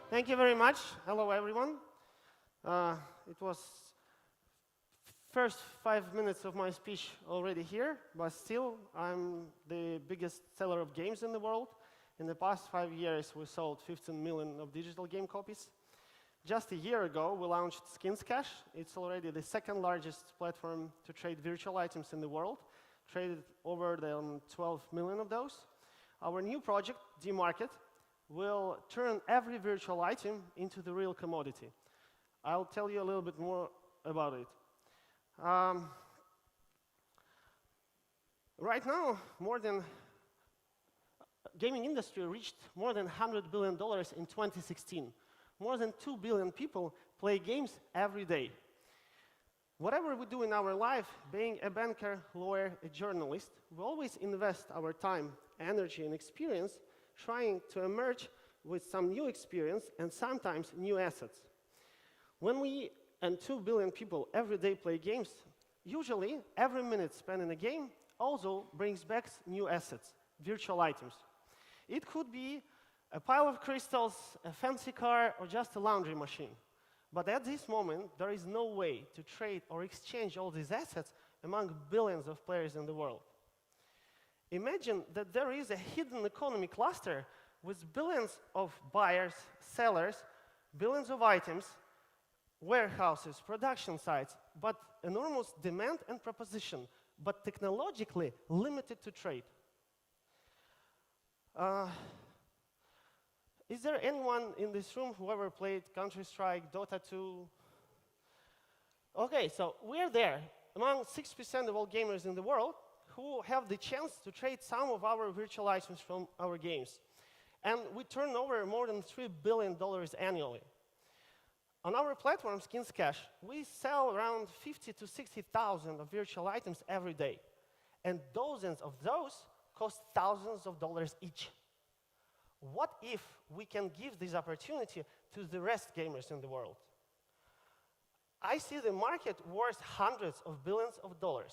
Thank you very much. Hello, everyone. It was first 5 minutes of my speech already here, but still, I'm the biggest seller of games in the world. In the past 5 years, we sold 15 million of digital game copies. Just a year ago, we launched Skins Cash. It's already the second largest platform to trade virtual items in the world, traded over 12 million of those. Our new project, DMarket, will turn every virtual item into the real commodity. I'll tell you a little bit more about it. Right now, gaming industry reached more than $100 billion in 2016. More than 2 billion people play games every day. Whatever we do in our life, being a banker, lawyer, a journalist, we always invest our time, energy, and experience trying to emerge with some new experience and sometimes new assets. When we and 2 billion people every day play games, usually every minute spent in a game also brings back new assets, virtual items. It could be a pile of crystals, a fancy car, or just a laundry machine. But at this moment, there is no way to trade or exchange all these assets among billions of players in the world. Imagine that there is a hidden economy cluster with billions of buyers, sellers, billions of items, warehouses, production sites, but enormous demand and proposition, but technologically limited to trade. Is there anyone in this room who ever played Counter-Strike, Dota 2? Okay, so we're there, among 6% of all gamers in the world, who have the chance to trade some of our virtual items from our games. And we turn over more than $3 billion annually. On our platform, Skins Cash, we sell around 50 to 60,000 of virtual items every day. And dozens of those cost thousands of dollars each. What if we can give this opportunity to the rest gamers in the world? I see the market worth hundreds of billions of dollars.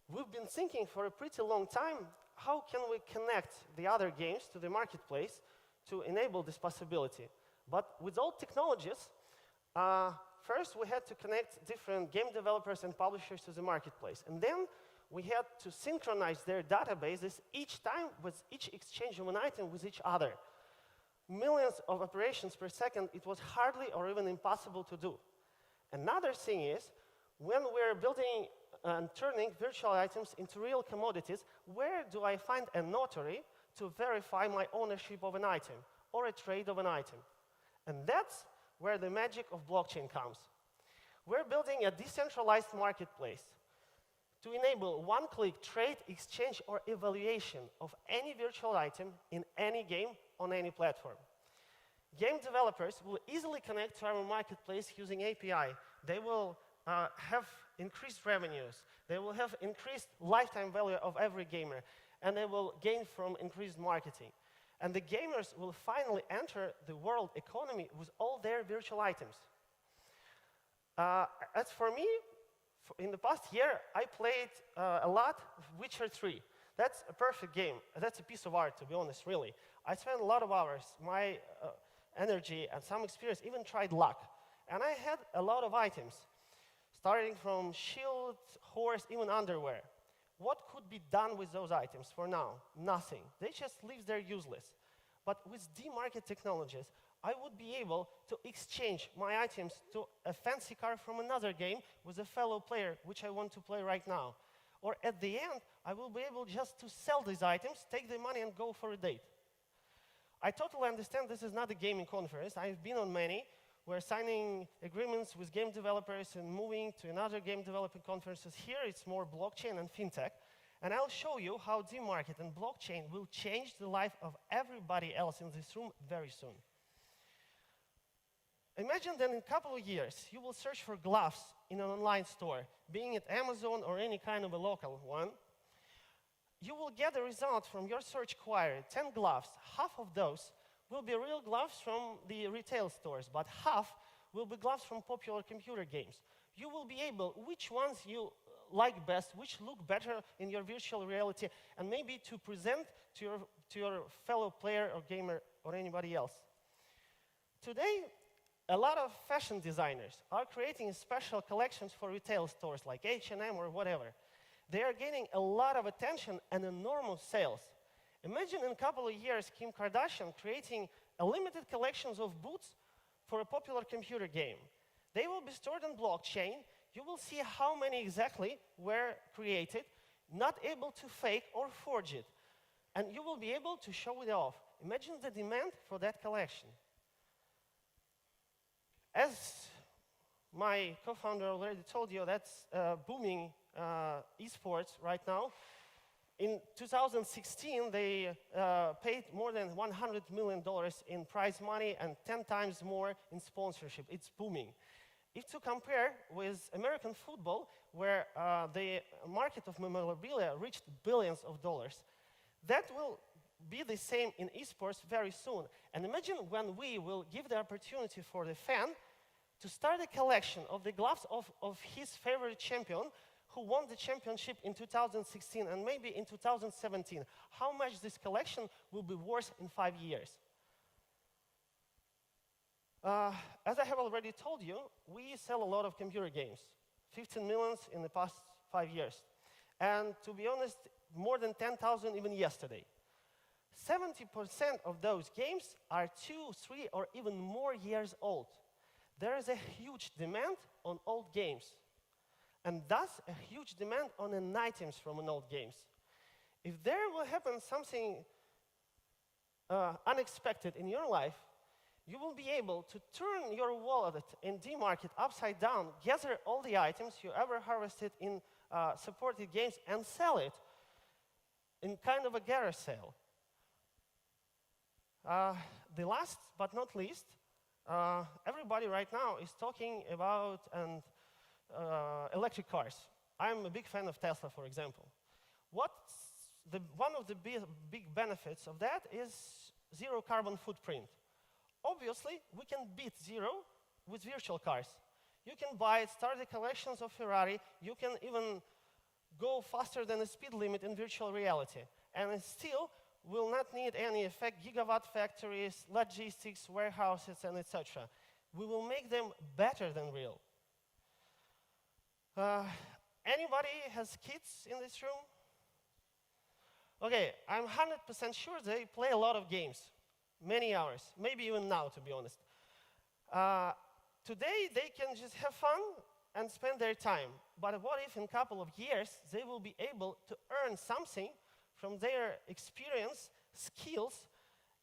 We've been thinking for a pretty long time, how can we connect the other games to the marketplace to enable this possibility? But with all technologies, first we had to connect different game developers and publishers to the marketplace. And then we had to synchronize their databases each time with each exchange of an item with each other. Millions of operations per second, it was hardly or even impossible to do. Another thing is, when we're building and turning virtual items into real commodities, where do I find a notary to verify my ownership of an item or a trade of an item? And that's where the magic of blockchain comes. We're building a decentralized marketplace to enable one-click trade, exchange, or evaluation of any virtual item in any game on any platform. Game developers will easily connect to our marketplace using API. They will have increased revenues. They will have increased lifetime value of every gamer. And they will gain from increased marketing. And the gamers will finally enter the world economy with all their virtual items. As for me, in the past year, I played a lot of Witcher 3. That's a perfect game. That's a piece of art, to be honest, really. I spent a lot of hours, my energy and some experience, even tried luck. And I had a lot of items, starting from shield, horse, even underwear. What could be done with those items for now? Nothing. They just leave there useless. But with DMarket technologies, I would be able to exchange my items to a fancy car from another game with a fellow player, which I want to play right now. Or at the end, I will be able just to sell these items, take the money, and go for a date. I totally understand this is not a gaming conference. I've been on many. We're signing agreements with game developers and moving to another game developing conferences. Here, it's more blockchain and fintech. And I'll show you how DMarket and blockchain will change the life of everybody else in this room very soon. Imagine that in a couple of years, you will search for gloves in an online store, being it Amazon or any kind of a local one. You will get a result from your search query, 10 gloves. Half of those will be real gloves from the retail stores, but half will be gloves from popular computer games. You will be able, which ones you like best, which look better in your virtual reality, and maybe to present to your fellow player or gamer or anybody else. Today, a lot of fashion designers are creating special collections for retail stores like H&M or whatever. They are gaining a lot of attention and enormous sales. Imagine in a couple of years Kim Kardashian creating a limited collections of boots for a popular computer game. They will be stored on blockchain. You will see how many exactly were created, not able to fake or forge it. And you will be able to show it off. Imagine the demand for that collection. As my co-founder already told you, that's booming esports right now. In 2016, they paid more than $100 million in prize money and 10 times more in sponsorship. It's booming. If to compare with American football, where the market of memorabilia reached billions of dollars, that will be the same in esports very soon. And imagine when we will give the opportunity for the fan to start a collection of the gloves of his favorite champion who won the championship in 2016 and maybe in 2017. How much this collection will be worth in 5 years? As I have already told you, we sell a lot of computer games, 15 million in the past 5 years. And to be honest, more than 10,000 even yesterday. 70% of those games are 2, 3, or even more years old. There is a huge demand on old games, and thus a huge demand on an items from an old games. If there will happen something unexpected in your life, you will be able to turn your wallet in DMarket upside down, gather all the items you ever harvested in supported games, and sell it in kind of a garage sale. The last but not least, everybody right now is talking about electric cars. I'm a big fan of Tesla, for example. One of the big benefits of that is zero carbon footprint. Obviously, we can beat zero with virtual cars. You can buy it, start the collections of Ferrari. You can even go faster than the speed limit in virtual reality. And it still will not need any gigawatt factories, logistics, warehouses, and etc. We will make them better than real. Anybody has kids in this room? Okay, I'm 100% sure they play a lot of games, many hours, maybe even now, to be honest. Today, they can just have fun and spend their time. But what if in a couple of years, they will be able to earn something from their experience, skills,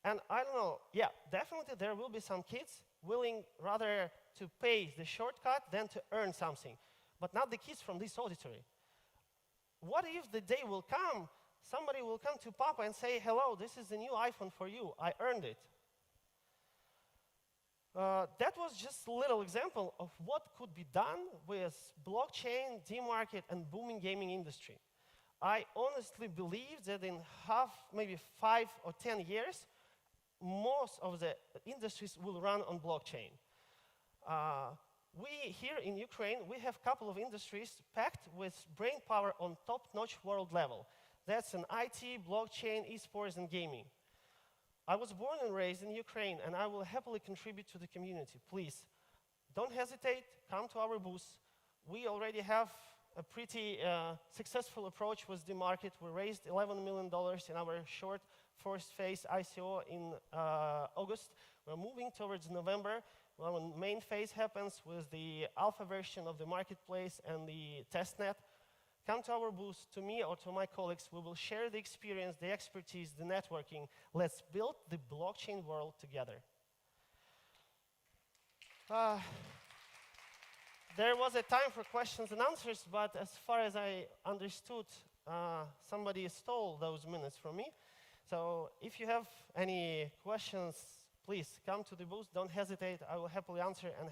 and I don't know, yeah, definitely there will be some kids willing rather to pay the shortcut than to earn something, but not the kids from this auditory. What if the day will come, somebody will come to Papa and say, hello, this is the new iPhone for you, I earned it. That was just a little example of what could be done with blockchain, DMarket, and booming gaming industry. I honestly believe that in maybe 5 or 10 years, most of the industries will run on blockchain. We here in Ukraine, we have a couple of industries packed with brain power on top-notch world level. That's in IT, blockchain, esports, and gaming. I was born and raised in Ukraine, and I will happily contribute to the community. Please, don't hesitate, come to our booth. We already have a pretty successful approach with DMarket. We raised $11 million in our short first phase ICO in August. We're moving towards November, when the main phase happens with the alpha version of the marketplace and the testnet. Come to our booth, to me or to my colleagues. We will share the experience, the expertise, the networking. Let's build the blockchain world together. There was a time for questions and answers, but as far as I understood, somebody stole those minutes from me. So if you have any questions, please come to the booth. Don't hesitate. I will happily answer and